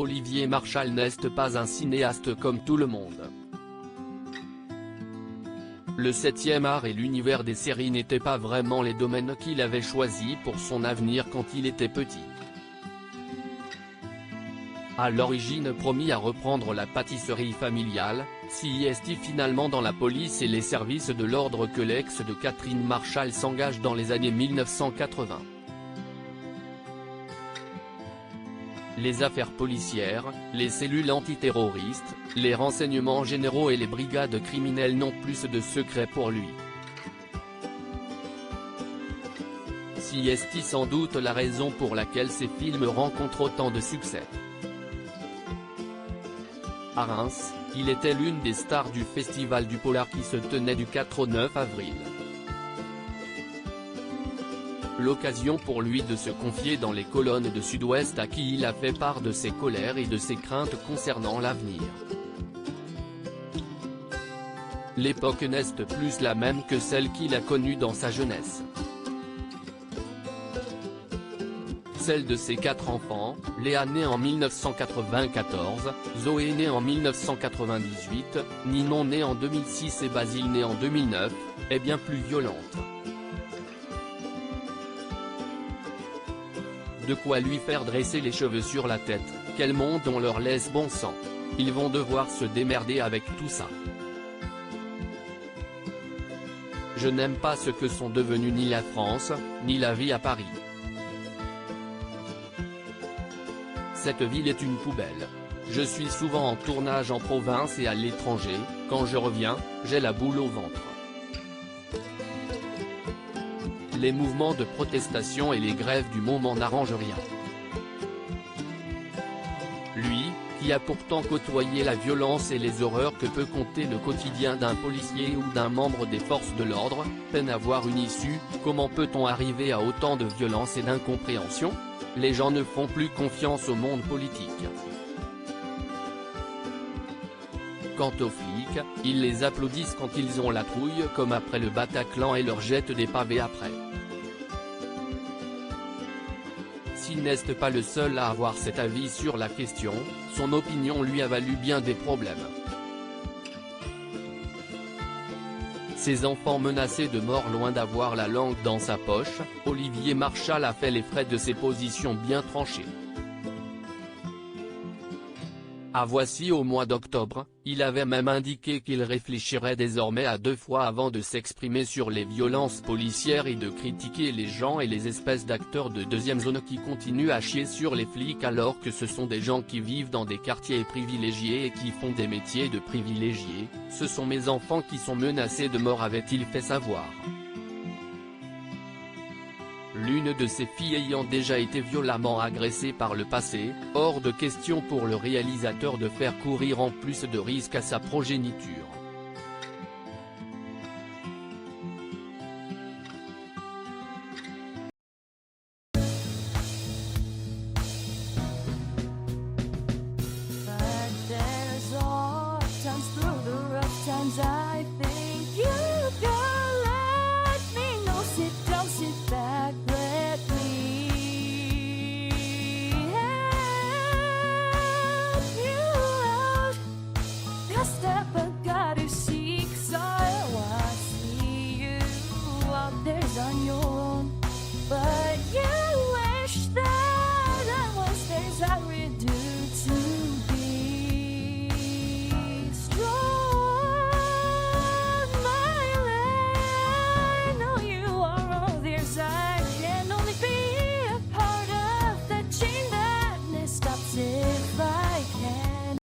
Olivier Marchal n'est pas un cinéaste comme tout le monde. Le 7e art et l'univers des séries n'étaient pas vraiment les domaines qu'il avait choisis pour son avenir quand il était petit. À l'origine promis à reprendre la pâtisserie familiale, s'y est finalement dans la police et les services de l'ordre que l'ex de Catherine Marchal s'engage dans les années 1980. Les affaires policières, les cellules antiterroristes, les renseignements généraux et les brigades criminelles n'ont plus de secrets pour lui. Si est sans doute la raison pour laquelle ces films rencontrent autant de succès. À Reims, il était l'une des stars du Festival du Polar qui se tenait du 4 au 9 avril. L'occasion pour lui de se confier dans les colonnes de Sud-Ouest à qui il a fait part de ses colères et de ses craintes concernant l'avenir. L'époque n'est plus la même que celle qu'il a connue dans sa jeunesse. Celle de ses 4 enfants, Léa née en 1994, Zoé née en 1998, Ninon né en 2006 et Basile né en 2009, est bien plus violente. De quoi lui faire dresser les cheveux sur la tête, quel monde on leur laisse bon sang. Ils vont devoir se démerder avec tout ça. Je n'aime pas ce que sont devenus ni la France, ni la vie à Paris. Cette ville est une poubelle. Je suis souvent en tournage en province et à l'étranger, quand je reviens, j'ai la boule au ventre. Les mouvements de protestation et les grèves du moment n'arrangent rien. Lui, qui a pourtant côtoyé la violence et les horreurs que peut compter le quotidien d'un policier ou d'un membre des forces de l'ordre, peine à voir une issue. Comment peut-on arriver à autant de violence et d'incompréhension? Les gens ne font plus confiance au monde politique. Quant aux flics, ils les applaudissent quand ils ont la trouille comme après le Bataclan et leur jettent des pavés après. S'il n'est pas le seul à avoir cet avis sur la question, son opinion lui a valu bien des problèmes. Ses enfants menacés de mort loin d'avoir la langue dans sa poche, Olivier Marchal a fait les frais de ses positions bien tranchées. À Voici au mois d'octobre, il avait même indiqué qu'il réfléchirait désormais à 2 fois avant de s'exprimer sur les violences policières et de critiquer les gens et les espèces d'acteurs de deuxième zone qui continuent à chier sur les flics alors que ce sont des gens qui vivent dans des quartiers privilégiés et qui font des métiers de privilégiés. Ce sont mes enfants qui sont menacés de mort, avait-il fait savoir. L'une de ses filles ayant déjà été violemment agressée par le passé, hors de question pour le réalisateur de faire courir en plus de risques à sa progéniture.